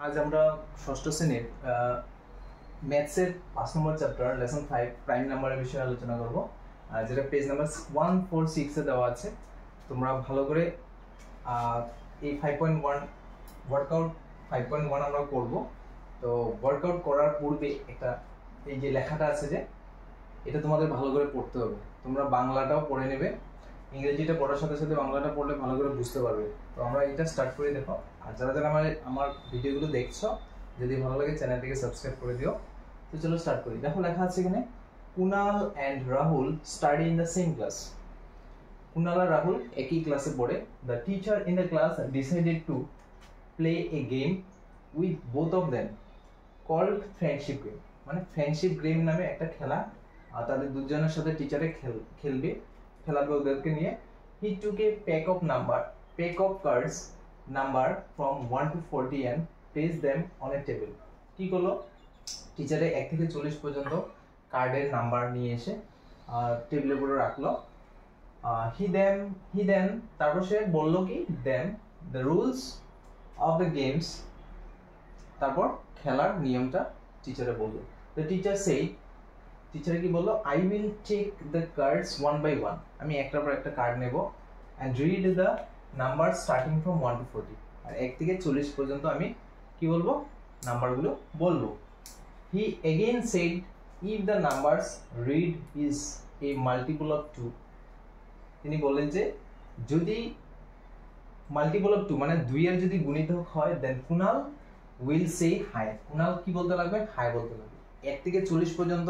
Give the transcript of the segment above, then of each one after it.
আজ আমরা ষষ্ঠ শ্রেণীর ম্যাথসের 5 নম্বর চ্যাপ্টার লেসন 5 প্রাইম নাম্বারের বিষয়ে আলোচনা করব, যেটা পেজ নাম্বার 146 এ দেওয়া আছে। তোমরা ভালো করে এই 5.1 ওয়ার্কআউট 5.1 আমরা করব। তো ওয়ার্কআউট করার পূর্বে একটা এই যে লেখাটা আছে যে এটা তোমাদের ভালো করে পড়তে হবে। তোমরা বাংলাটাও পড়ে নেবে, ইংরেজিটা পড়ার সাথে সাথে বাংলাটা পড়লে ভালো করে বুঝতে পারবে। তো আমরা এটা স্টার্ট করে দেখো। আর যারা যারা আমার ভিডিওগুলো দেখছো, যদি ভালো লাগে চ্যানেলটিকে সাবস্ক্রাইব করে দিও। তো চলো স্টার্ট করি। দেখো লেখা আছে এখানে, Kunal and Rahul study in the same class. Kunal আর রাহুল একই ক্লাসে পড়ে। The teacher in the class decided to play a game with both of them called friendship game. মানে ফ্রেন্ডশিপ গেম নামে একটা খেলা তাদের দুজনের সাথে টিচারে খেলবে ওদেরকে নিয়ে। হি টুক এ pack of cards number from 1 to 40 and placed them on a table. কি করলো, টিচারে 1 থেকে 40 পর্যন্ত কার্ডের নাম্বার নিয়ে এসে টেবিলের উপরে রাখলো। হি দেন তারপর সে বললো কি, then the rules of the games, তারপর খেলার নিয়মটা টিচারে বললো। দ্য টিচার টিচারে কি বললো, I will take the cards one by one. আমি একটার পর একটা কার্ড নেব and read the number starting from 1 to 40। আর 1 থেকে 40 পর্যন্ত আমি কি বলবো, নাম্বারগুলো বলবো। He again said, if the numbers read is a multiple of 2। তিনি বললেন যে যদি মাল্টিপল অফ 2 মানে 2 এর যদি গুণিতক হয়, then Kunal will say hi. Kunal কি বলতে লাগবে, হাই বলতে লাগবে। 1 থেকে 40 পর্যন্ত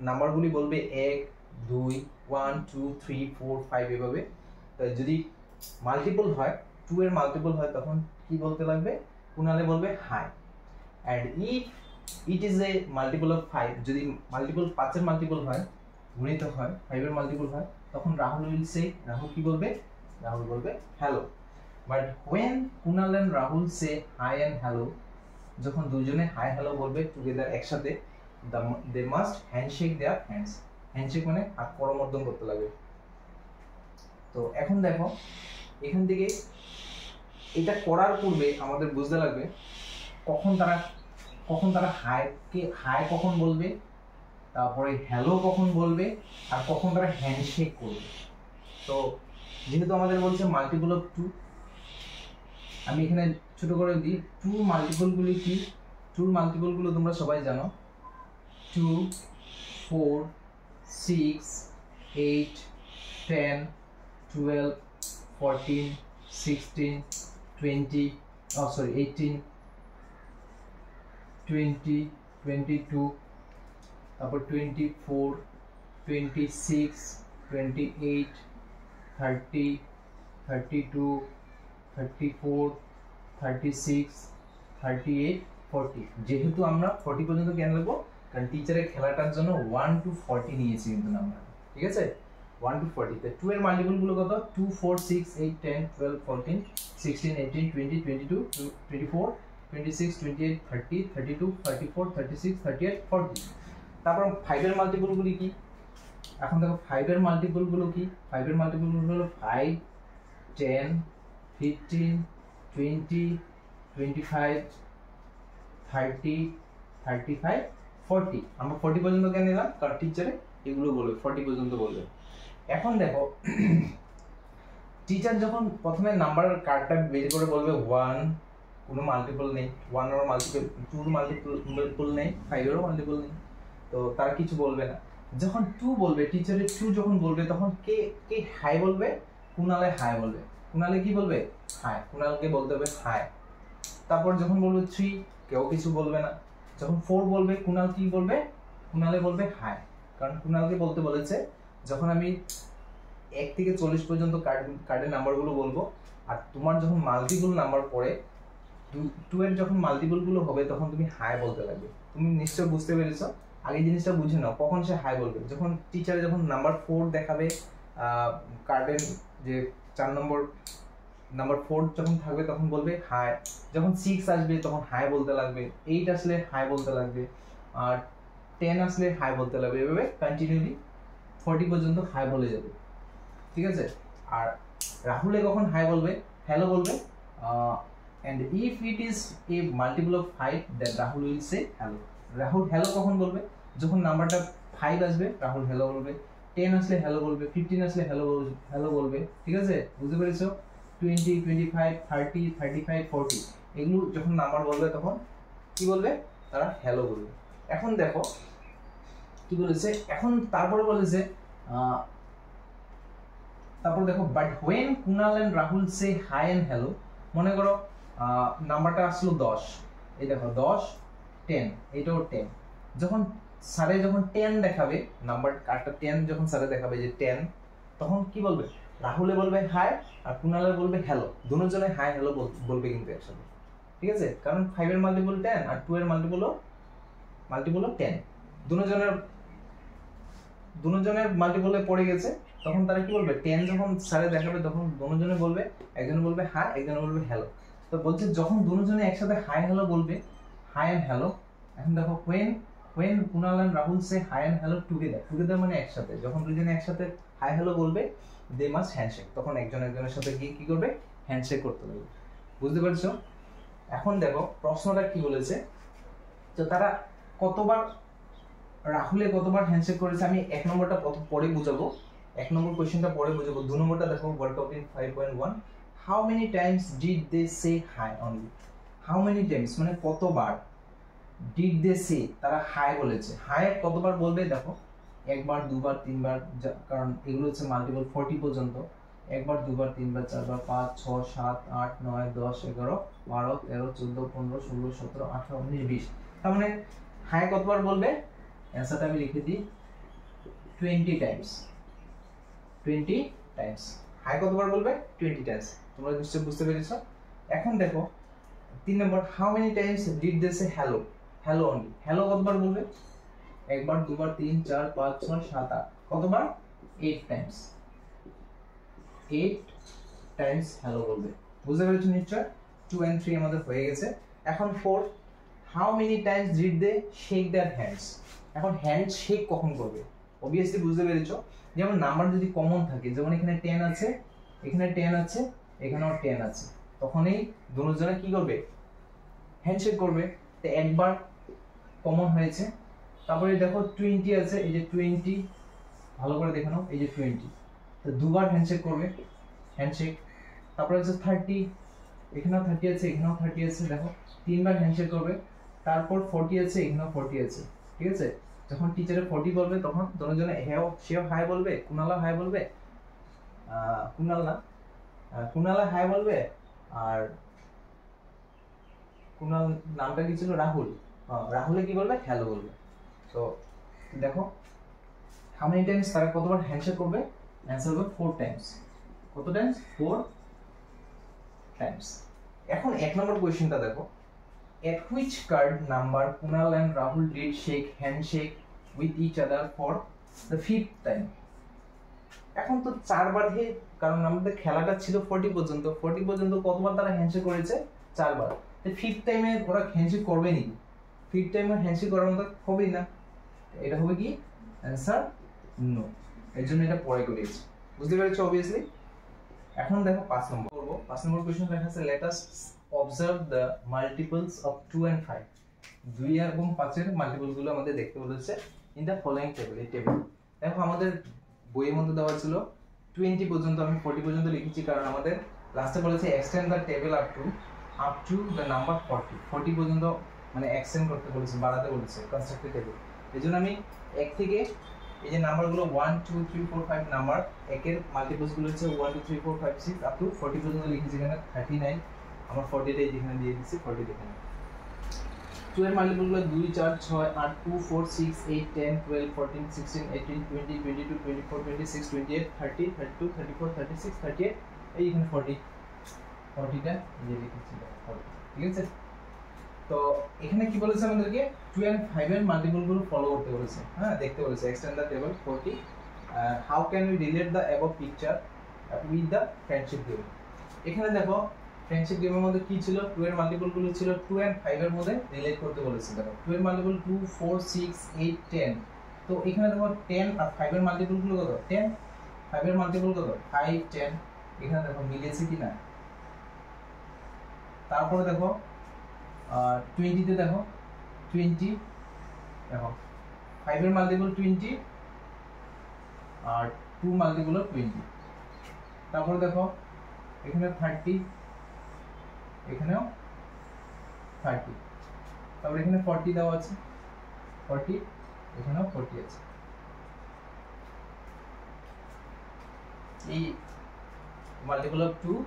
নাম্বারগুলি বলবে 1 2 1 2 3 4 5 এভাবে। যদি মাল্টিপল হয়, 2 এর মাল্টিপল হয়, তখন কি বলতে লাগবে, কুনালে বলবে hi. And if it is a multiple of 5, যদি মাল্টিপল 5 এর মাল্টিপল হয়, গুণিতক হয় 5 এর মাল্টিপল হয়, তখন রাহুল উইল সে, রাহুল কি বলবে, রাহুল বলবে hello. But when Kunal and Rahul say hi and hello, যখন দুজনে হাই হ্যালো বলবে টুগেদার একসাথে, they must handshake their hands. Handshake মানে হাত করমর্দন করতে লাগে। তো এখন দেখো, এখান থেকে এটা করার পূর্বে আমাদের বুঝতে লাগবে কখন তারা হাই কখন বলবে, তারপরে হ্যালো কখন বলবে, আর কখন তারা হ্যান্ডশেক করবে। তো যেহেতু আমাদের বলছে মাল্টিপল অফ 2, আমি এখানে ছোট করে দিই 2 মাল্টিপলগুলি কি। 2 মাল্টিপলগুলো তোমরা সবাই জানো, 2 4 6 8 10 12 14 16 20 18 20 22, তারপর 24 26 28 30 32 34 36 38 40। যেহেতু আমরা 40 পর্যন্ত কেন নেবো, কারণ টিচারের খেলাটার জন্য 1 to 40 নিয়েছি কিন্তু নাম্বার, ঠিক আছে, 1 to 40। তে 2 এর মাল্টিপল গুলো কত, 2 4 6 8 10 12 14 16 18 20 22 24 26 28 30 32 34 36 38 40। তারপর 5 এর মাল্টিপল গুলো কি, এখন দেখো 5 এর মাল্টিপল গুলো কি। 5 এর মাল্টিপল গুলো হলো 5 10 15 20 25 30 35 40। আমরা 40 পর্যন্ত কেন নিলাম, কারণ টিচারে এগুলো বলবে 40 পর্যন্ত বলবে। এখন দেখো, টিচার যখন প্রথমে নাম্বার কার্ডটা বের করে বলবে 1, কোনো মাল্টিপল নেই, 1 এর মাল্টিপল 2 এর মাল্টিপল নেই, 5 এরও মাল্টিপল নেই, তো তারা কিছু বলবে না। যখন 2 বলবে, টিচারে 2 যখন বলবে, তখন কে হাই বলবে, কুনালে হাই বলবে। কুনালে কি বলবে, হাই, কুনালকে বলতে হবে হাই। তারপর যখন বলবে 3, কেউ কিছু বলবে না। যখন 4 বলবে, কুনাল কি বলবে, কুনালে বলবে হাই, কারণ কুনালকে বলতে বলেছে যখন আমি 1 থেকে 40 পর্যন্ত কার্ডের নাম্বারগুলো বলবো, আর তোমার যখন মাল্টিপল নাম্বার পড়ে 2 এর যখন মাল্টিপল গুলো হবে, তখন তুমি হাই বলতে লাগবে। তুমি নিশ্চয় বুঝতে পেরেছো, আগে জিনিসটা বুঝে নাও কখন সে হাই বলবে। যখন টিচারে যখন নাম্বার 4 দেখাবে, কার্ডের যে 4 নম্বর 4 যখন থাকবে, তখন বলবে হাই। যখন 6 আসবে, তখন হাই বলতে লাগবে। 8 আসলে হাই বলতে লাগবে, আর 10 আসলে হাই বলতে লাগবে। এভাবে কন্টিনিউলি 40 পর্যন্ত হাই বলে যাবে, ঠিক আছে। আর রাহুলে কখন হাই বলবে, হ্যালো বলবে, and if it is a multiple of 5 then Rahul will say hello. Rahul hello কখন বলবে? যখন নাম্বারটা 5 আসবে রাহুল hello বলবে, 10 আসলে hello বলবে, 15 আসলে hello বলবে, ঠিক আছে? বুঝতে পেরেছো? 20, 25, 30, 35, 40 এগুলো যখন নাম্বার বলবে তখন কি বলবে? তারা hello বলবে। এখন দেখো কি বলেছে, এখন তারপরে বলেছে তারপর দেখো but when Kunal and Rahul say hi and hello, মনে করো নাম্বারটা আসলো 10, এই দেখো 10 10 এটাও 10, যখন স্যারে যখন 10 দেখাবে নাম্বার কার্ডটা 10 যখন স্যারে দেখাবে যে 10, তখন কি বলবে? রাহুলে বলবে হাই আর কুনালে বলবে হ্যালো, দুজনে হাই হ্যালো বলবে কিন্তু একসাথে, ঠিক আছে? কারণ 5 এর মাল্টিপল 10 আর 2 এর মাল্টিপল 10, দুজনের মাল্টিপলে পড়ে গেছে, তখন তারা কি বলবে? 10 যখন স্যারে দেখাবে তখন দুজনে বলবে, একজন বলবে হাই একজন বলবে হ্যালো। তো বলছে যখন দুজনে একসাথে হাই হ্যালো বলবে, হাই এন্ড হ্যালো, এখন দেখো when Kunal and Rahul say hi and hello together মানে একসাথে, যখন দুজনে একসাথে হাই হ্যালো বলবে they must handshake, তখন একজন একজনের সাথে গিয়ে কি করবে? হ্যান্ডশেক করতে হবে। বুঝতে পারছো? এখন দেখো প্রশ্নটা কি বলেছে, তো তারা কতবার রাহুলে কতবার হ্যান্ডশেক করেছে আমি এক নম্বরটা পরে বুঝাবো, এক নম্বর কোশ্চেনটা পরে বুঝাবো। দুই নম্বরটা দেখো workout in 5.1 how many times did they say hi only, how many times মানে কতবার, ডিড দে সে তারা হাই বলেছে, হাই কতবার বলবে? দেখো একবার দুবার তিনবার, কারণ এগুলো হচ্ছে মাল্টিপল 40 পর্যন্ত, একবার দুবার তিনবার চারবার 5 6 7 8 9 10 11 12 13 14 15 16 17 18 19 20, তার মানে হাই কতবার বলবে? অ্যানসারটা আমি লিখে দিই 20 টাইমস, 20 টাইমস। হাই কতবার বলবে? 20 টাইমস। তোমরা নিশ্চয়ই বুঝতে পেরেছো। এখন দেখো 3 number how many times did they say hello, hello only, hello কতবার বলবে? একবার দুবার 3 4 5 6 7 8, কতবার? 8 টাইমস, 8 টাইমস হ্যালো বলবে। বুঝতে পেরেছো নিশ্চয়? 2 and 3 আমাদের হয়ে গেছে। এখন 4 how many times did they shake their hands, এখন হ্যান্ড শেক কখন করবে? অবভিয়াসলি বুঝতে পেরেছো, যেমন নাম্বার যদি কমন থাকে, যেমন এখানে 10 আছে, এখানে 10 আছে, এখানেও 10 আছে, তখনই দুজনে কি করবে? হ্যান্ডশেক করবে। তো একবার কমন হয়েছে, তারপরে দেখো 20 আছে, এই যে 20 ভালো করে দেখে নাও, এই যে 20, তো দুবার হ্যান্ডশেক করবে, হ্যান্ডশেক। তারপরে হচ্ছে 30, এখানেও 30 আছে, এখানেও 30 আছে, দেখো তিনবার হ্যান্ডশেক করবে। তারপর 40 আছে, এখানেও 40 আছে, ঠিক আছে? যখন টিচারে 40 বলবে তখন দুজনে সেও হাই বলবে, কুনালা হাই বলবে, কুনালা হাই বলবে, আর কুনাল নামটা কি ছিল? রাহুল, রাহুলে কি বলবে? হ্যালো বলবে। তো দেখো হাউ মেনি টাইমস তারা কতবার হ্যান্ডশেক করবে? অ্যানসার হবে 4 টাইমস। কত টাইমস? 4 টাইমস। এখন এক নম্বর কোশ্চেনটা দেখো, at which card number Kunal and Rahul did handshake with each other for the 5th time? এখন তো 4 বার হে, কারণ আমাদের খেলাটা ছিল 40 পর্যন্ত, 40 পর্যন্ত কতবার তারা হ্যান্ডশেক করেছে? 4 বার। তো 5th টাইমে ওরা হ্যান্ডশেক করবে নাকি? 5th টাইমে হ্যান্ডশেক করার মতো হবেই না, এটা হবে কি? Answer no. এর জন্য এটা পরে করেছি। বুঝতে পেরেছো অবভিয়াসলি? এখন দেখো 5 নম্বর করব। 5 নম্বর কোশ্চেন লেখা আছে let us observe the multiples of 2 and 5, 2 এবং 5 এর মাল্টিপল গুলো আমাদের দেখতে বলেছে ইন দা ফলোইং টেবিল। এই টেবিল দেখো আমাদের বইয়ের মধ্যে দেওয়া ছিল 20 পর্যন্ত, আমি 40 পর্যন্ত লিখেছি কারণ আমাদের লাস্টে বলেছে extend the table up to the number 40 পর্যন্ত, মানে এক্সটেন্ড করতে বলেছে, বাড়াতে বলেছে কনস্ট্রাক্টেড টেবিল। এজন্য আমি 1 থেকে এই যে নাম্বারগুলো 1 2 3 4 5 নাম্বার, একের মাল্টিপলস গুলো হচ্ছে 1 2 3 4 5 6 আপ টু 40 পর্যন্ত লিখেছি। এখানে 39, আমার 40টাই যেখানে দিয়ে দিচ্ছি 40 দেখেন। 2 এর মাল্টিপল গুলো 2 4 6 8 2 4 6 8 10 12 14 16 18 20 22 24 26 28 30 32 34 36 38, এই এখানে 40টা এই যে লিখেছি 40, ঠিক আছে? তো এখানে কি বলেছে আমাদেরকে 2 and 5 এর মাল্টিপল গুলো ফলো করতে বলেছে, হ্যাঁ দেখতে বলেছে extend the table 40, how can we relate the above picture with the friendship game. এখানে দেখো ফ্রেন্ডশিপ গেমের মধ্যে কি ছিল? 2 এর মাল্টিপল গুলো ছিল 2 and 5 এর মধ্যে রিলেট করতে বলেছে। দেখো 2 এর মাল্টিপল 2 4 6 8 10, তো এখানে দেখো 10 আর 5 এর মাল্টিপল গুলো কত? 10, 5 এর মাল্টিপল কত? 5 10, এখানে দেখো মিলেছে কিনা? তারপরে দেখো 20 তে দেখো 20 দেখো 5 এর মাল্টিপল 20 আর 2 মাল্টিপল 20। তারপরে দেখো এখানে 30, এখানেও 30, তারপরে এখানে 40 দেওয়া আছে, 40, এখানেও 40 আছে। এই মাল্টিপল অফ 2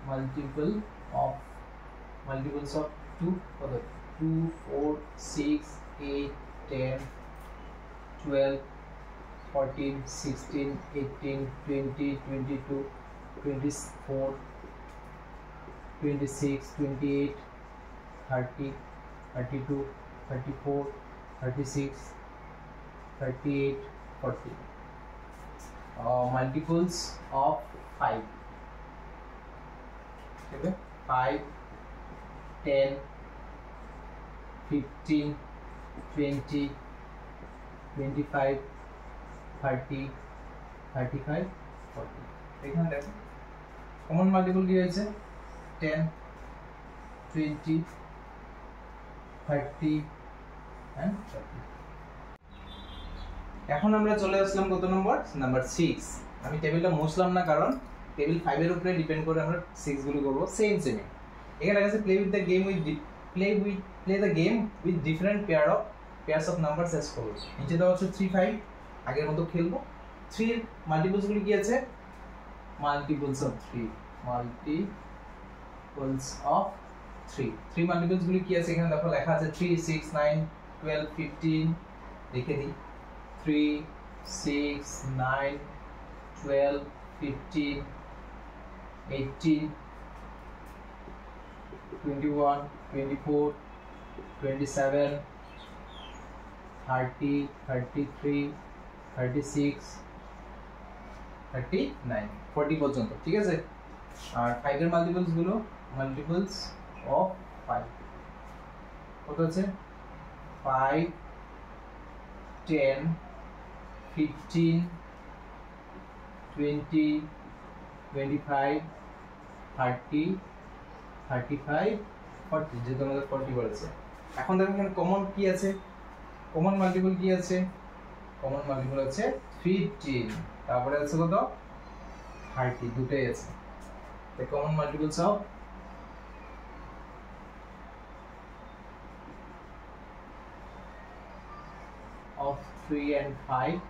multiples of 2 কত 2 4 6 8 10 12 14 16 18 20 22 24 26 28 30 32 34 36 38 40 multiples of 5, okay, 5 10 15 20 25 30 35 40। এখানে দেখো কমন মাল্টিপল কি হয়েছে 10 20 30 and 40। এখন আমরা চলে আসলাম কত নম্বর, নাম্বার 6। আমি টেবিলটা মুছলাম না কারণ টেবিল 5 এর উপরে ডিপেন্ড করে আমরা 6 গুলো করব সেম। এখানে আছে play with the game play the game with different pairs of numbers as follows. নিচে দেওয়া আছে 3 5, আগের মতো খেলবো। 3 এর মাল্টিপলস গুলো কি আছে, মাল্টিপলস অফ 3 মাল্টিপলস গুলো কি আছে এখানে দেখো লেখা আছে 3 6 9 12 15। লিখে দিই 3 6 9 12 15 18 21 24 27 30 33 36 39 40 পর্যন্ত, ঠিক আছে। আর 5 এর মাল্টিপলস গুলো মাল্টিপলস অফ 5 কত আছে 5 10 15 20 25 30 35 40, যেহেতু আমাদের 40 বলেছে। এখন দেখো এখানে কমন কি আছে, কমন মাল্টিপল কি আছে, কমন মাল্টিপল আছে 15, তারপরে আছে কত 30, দুটোই আছে। the common multiples of 3 and 5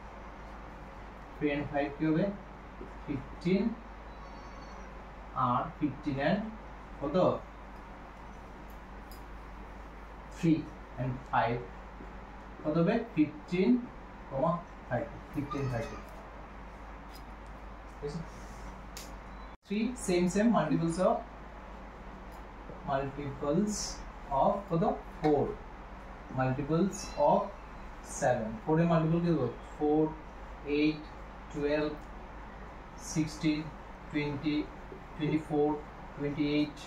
কি হবে 15 আর 15 and কত 3 and 5 কত হবে 15, 30 15 30। 3 same multiples of কত 4 multiples of 7 4 এর মাল্টিপল কি হবে 4 8 12 16 20 24 28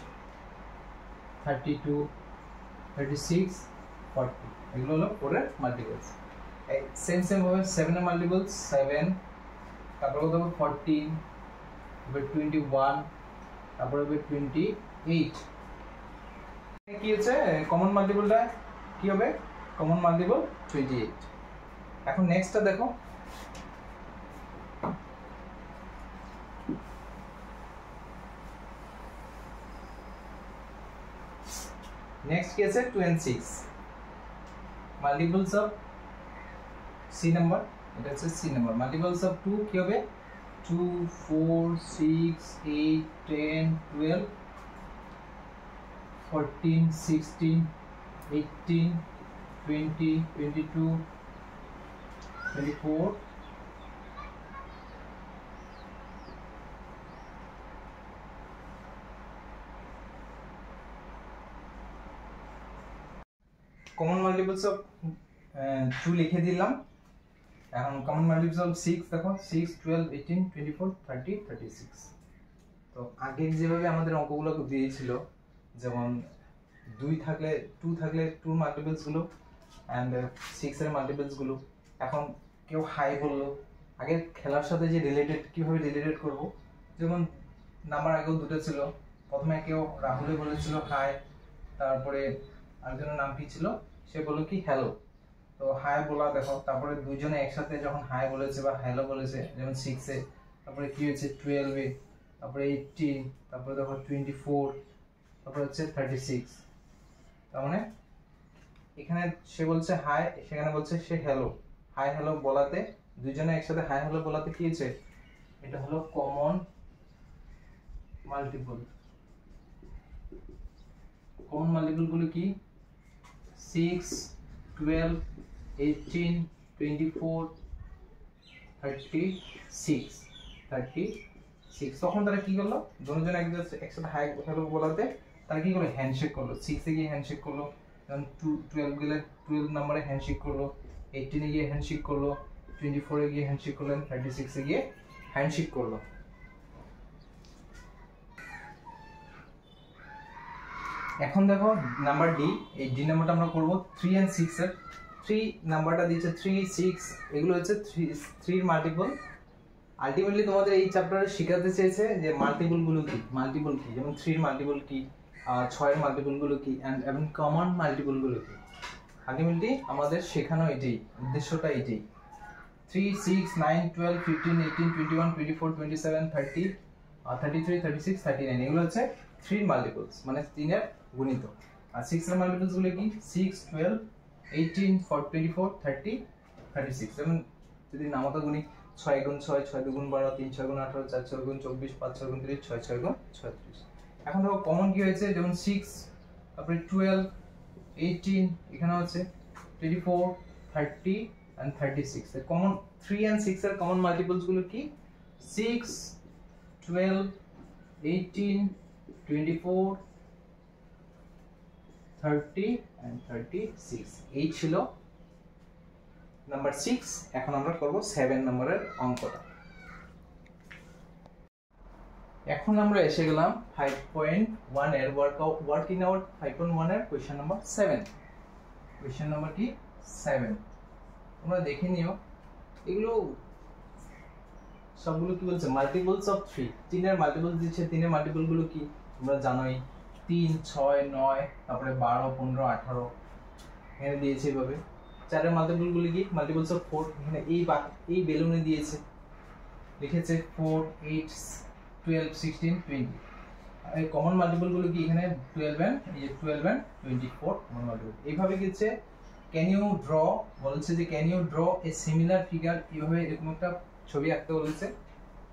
32 36 40, এগুলো হলো 4 এর মাল্টিপলস। সেম ভাবে 7 এর মাল্টিপলস 7, তারপর কত হবে 14, তারপর 21, তারপর হবে 28। কি হচ্ছে কমন মাল্টিপলটা কি হবে, কমন মাল্টিপল 28। এখন নেক্সটটা দেখো নেক্সট কি আছে 2 and 6 multiples of C number, এটা হচ্ছে সি নাম্বার। মাল্টিপলস অফ 2 কি হবে 2 4 6 8 10 12 14 16 18 20 22 24 কমন মাল্টিপলস অফ 2 লিখে দিলাম। এখন কমন মাল্টিপলস অফ 6 দেখো 6 12 18 24 30 36। তো আগে যেভাবে আমাদের অঙ্কগুলো দিয়েছিল, যেমন 2 থাকলে 2 থাকলে 2 মাল্টিপলস গুলো এন্ড 6 এর মাল্টিপলস গুলো। এখন কেউ হাই বললো, আগে খেলার সাথে যে রিলেটেড কিভাবে রিলেটেড করব, যেমন নাম্বার আগেও দুটো ছিল প্রথমে কেউ রাহুলে বলেছিল হাই, তারপরে আরেকজনের নাম কি ছিল, সে বলল কি হ্যালো। তো হাই বলা দেখো, তারপরে দুইজনে একসাথে যখন হাই বলেছে বা হ্যালো বলেছে, যেমন 6 এ, তারপরে কি হয়েছে 12 এ, তারপরে 18, তারপরে দেখো 24, তারপরে হচ্ছে 36। তার মানে এখানে সে বলছে হাই, সেখানে বলছে সে হ্যালো। হাই হ্যালো বলাতে, দুইজনে একসাথে হাই হ্যালো বলাতে কি হয়েছে, এটা হলো কমন মাল্টিপল। কমন মাল্টিপল গুলো কি 6, 12, 18, 24, 36। তখন তারা কি করলো, দুজন একসাথে হাই হ্যালো বলাতে তারা কি করলো, হ্যান্ডশেক করলো। 6 এ গিয়ে হ্যান্ডশেক করলো, 12 নম্বরে হ্যান্ডশেক করলো, 18 এ গিয়ে হ্যান্ডশেক করলো, 24 এ গিয়ে হ্যান্ডশেক করলো, 36 এ গিয়ে হ্যান্ডশেক করলো। এখন দেখো নাম্বার ডি, এই ডি নাম্বারটা আমরা করব 3 and 6 এর। 3 নাম্বারটা দিয়েছে 3, 6, এগুলো হচ্ছে 3 এর মাল্টিপল। আলটিমেটলি তোমাদের এই চ্যাপ্টারে শেখাতে চেয়েছে যে মাল্টিপল গুলো কি, মাল্টিপল কি, যেমন 3 এর মাল্টিপল কি, 6 এর মাল্টিপল গুলো কি, এন্ড এবং কমন মাল্টিপল গুলো কি। আলটিমেটলি আমাদের শেখানো এটাই, উদ্দেশ্যটা এটাই। 3, 6, 9, 12, 15, 18, 21, 24, 27, 30, 33, 36, 39, এগুলো হচ্ছে 3 মাল্টিপলস, মানে 3 এর গুণিত। আর 6 এর মাল্টিপলস গুলো কি 6, 12, 18, 24, 30, 36। যেমন যদি নামতা গুণি 6 গুণ 6, 6 দুগুণ 12, 3 6 গুণ 18, 4 6 গুণ 24, 5 6 গুণ 30, 6 6 গুণ 36। এখন দেখো কমন কি হয়েছে, যেমন 6, তারপরে 12, 18, এখানে আছে 24, 30 and 36। the common 3 and 6 এর কমন মাল্টিপলস গুলো কি 6, 12, 18, 24, 30 and 36। এই ছিল নাম্বার 6। এখন আমরা করব 7 নম্বরের অঙ্কটা। এখন আমরা এসে গেলাম 5.1 এর ওয়ার্কিং আউট 5.1 এর কোশ্চেন নাম্বার 7। কোশ্চেন নাম্বার কি 7। তোমরা দেখে নিও, এগুলো সবগুলো কি বলছে, মাল্টিপলস অফ 3। 3 এর মাল্টিপল দিচ্ছে, 3 এর মাল্টিপল গুলো কি তোমরা জানোই, 3, 6, 9, তারপরে 12, 15, 18 এখানে দিয়েছে এইভাবে। 4 এর মাল্টিপল গুলো কি মাল্টিপলস অফ 4, এখানে এই বেলুনে দিয়েছে, লিখেছে 4, 8, 12, 16, 20। এই কমন মাল্টিপল গুলো কি এখানে 12 and 24 কমন মাল্টিপল। এইভাবে দিয়েছে। ক্যান ইউ ড্র, বলছে যে can you draw a similar figure, এইভাবে এরকম একটা ছবি আঁকতে বলেছে,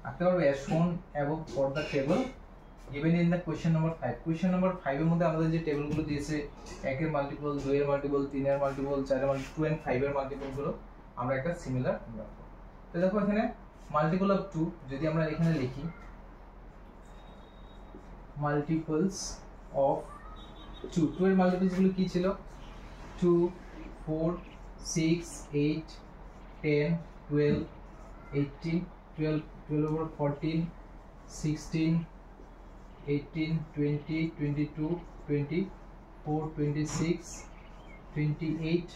আঁকতে পারবে অ্যাজ শোন above for the table given in the question number 5। Question number 5 এর মধ্যে আমাদের যে টেবিলগুলো দিয়েছে, 1 এর মাল্টিপল, 2 এর মাল্টিপল, 3 এর মাল্টিপল, 4 এর মাল্টিপল, 2 and 5 এর মাল্টিপল গুলো আমরা একটা সিমিলার রাখবো। তো দেখো এখানে মাল্টিপল অফ 2, যদি আমরা এখানে লিখি মাল্টিপলস অফ 2, 2 এর মাল্টিপলস গুলো কি ছিল 2, 4, 6, 8, 10, 12, 18, 12 over 14, 16, 18, 20, 22, 24, 26, 28,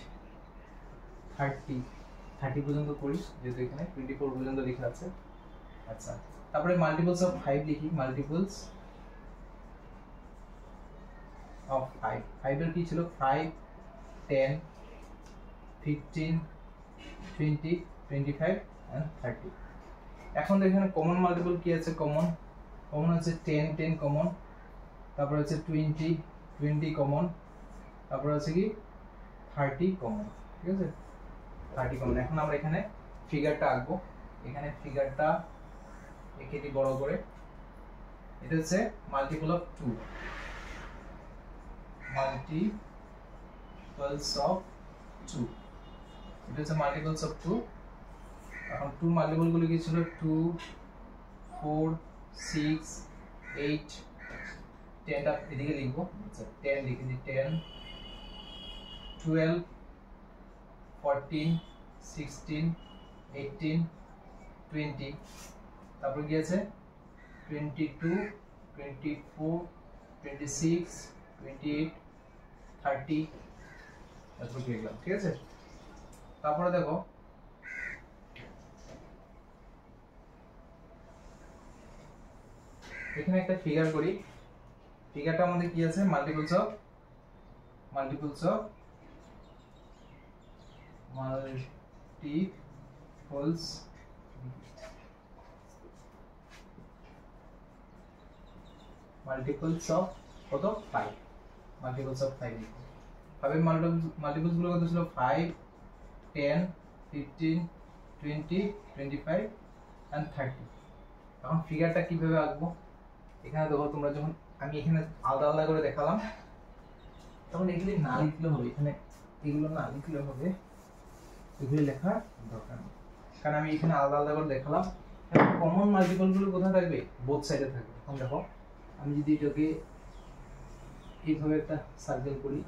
30 পর্যন্ত করি, যেহেতু এখানে 24 পর্যন্ত লেখা আছে। আচ্ছা, তারপরে মাল্টিপলস অফ 5 লিখি, মাল্টিপলস অফ 5। 5 এর কি ছিল 5, 10, 15, 20, 25 and 30। এখন এখানে কমন মাল্টিপল কি আছে, কমন আছে 10, 10 কমন, তারপর আছে 20, 20 কমন, তারপর আছে কি 30 কমন। ঠিক আছে, 30 কমন। এখন আমরা এখানে ফিগারটা আঁকবো, এখানে ফিগারটা এঁকে দিই বড় করে। এটা হচ্ছে মাল্টিপল অফ 2, মাল্টিপলস অফ 2, এটা হচ্ছে মাল্টিপলস অফ 2। এখন 2 মাল্টিপল গুলো কি ছিল 2, 4, 6, 8, 10 টা এদিকে লিখবো। আচ্ছা 10 লিখে দিই, 10, 12, 14, 16, 18, 20, তারপর কি আছে 22, 24, 26, 28, 30, তারপর লিখলাম। ঠিক আছে, তারপরে দেখো এখানে একটা ফিগার করি, ফিগারটা আমাদের কি আছে মাল্টিপলস অফ মাল্টিপলস অফ কত 5 মাল্টিপলস অফ 5 5 মাল্টিপলস গুলো কত ছিল 5 10 15 20 25 and 30 এখন ফিগারটা কিভাবে আঁকবো এখানে দেখো তোমরা যখন আমি এখানে আলাদা আলাদা করে দেখালাম তখন এগুলি না লিখলে হবে এখানে এগুলো না লিখলে হবে এগুলি লেখার দরকার নেই কারণ আমি এখানে আলাদা আলাদা করে দেখালাম কমন মাল্টিপল গুলো কোথায় থাকবে বোথ সাইডে থাকবে এখন দেখো আমি যদি এটাকে এইভাবে একটা সার্কেল করি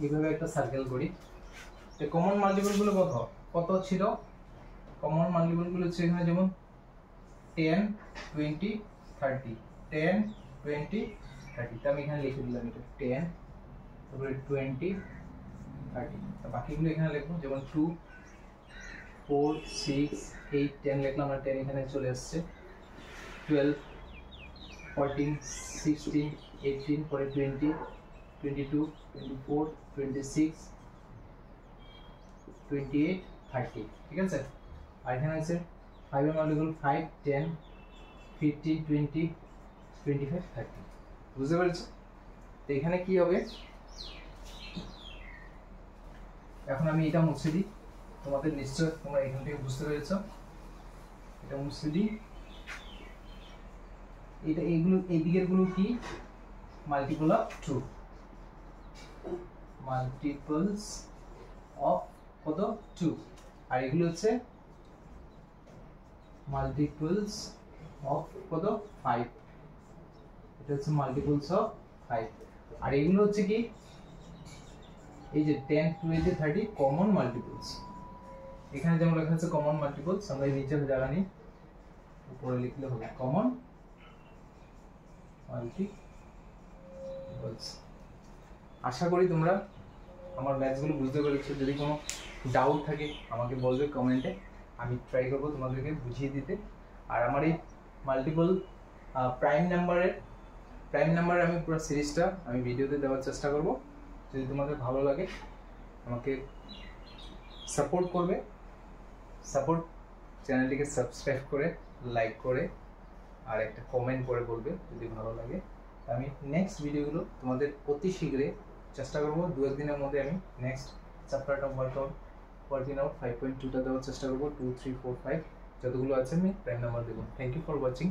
এইভাবে একটা সার্কেল করি তো কমন মাল্টিপল গুলো কত ছিল কমন মাল্টিপল গুলো হচ্ছে এখানে যেমন 10 20 30 10 20 30 তো আমি এখানে লিখে দিলাম এটা 10 তারপরে 20 30 তো বাকিগুলো এখানে লিখবো যেমন 2 4 6 8 10 লিখলাম আর 10 এখানে চলে আসছে 12 14 16 18 পরে 20 22 24 26 28 30 ঠিক আছে আর এখানে আছে 5 এর মাল্টিপল 5 10 15 20 25 30 বুঝতে পেরেছো তো এখানে কি হবে এখন আমি এটা মুছে দিই তোমাদের নিশ্চয় তোমরা এখান থেকে বুঝতে পেরেছো এটা মুছে দিই এটা এইগুলো এই দিকের গুলো কি মাল্টিপল অফ 2 মাল্টিপলস অফ কত 2 আর এগুলো হচ্ছে মাল্টিপলস অফ কত 5 এটা হচ্ছে মাল্টিপলস অফ 5 আর এগুলো হচ্ছে কি এই যে 10 20 30 কমন মাল্টিপলস এখানে যেমন লেখা আছে কমন মাল্টিপলস আমরা এই নিচে জায়গা নিই উপরে লিখলে হবে কমন মাল্টিপলস আশা করি তোমরা আমার ম্যাথসগুলো বুঝতে পেরেছো যদি কোনো ডাউট থাকে আমাকে বলবে কমেন্টে আমি ট্রাই করব তোমাদেরকে বুঝিয়ে দিতে আর আমার এই মাল্টিপল প্রাইম নাম্বারের আমি পুরো সিরিজটা আমি ভিডিওতে দেওয়ার চেষ্টা করব যদি তোমাদের ভালো লাগে আমাকে সাপোর্ট করবে চ্যানেলটিকে সাবস্ক্রাইব করে লাইক করে আর একটা কমেন্ট করে বলবে যদি ভালো লাগে আমি নেক্সট ভিডিওগুলো তোমাদের অতি শীঘ্রই চেষ্টা করব 2 দিনের মধ্যে আমি নেক্সট চ্যাপ্টারটা ওয়ার্কিং আউট 5.2টা দেওয়ার চেষ্টা করব 2 3 4 5 যতগুলো আছে আমি প্রাইম নাম্বার দেব থ্যাংক ইউ ফর ওয়াচিং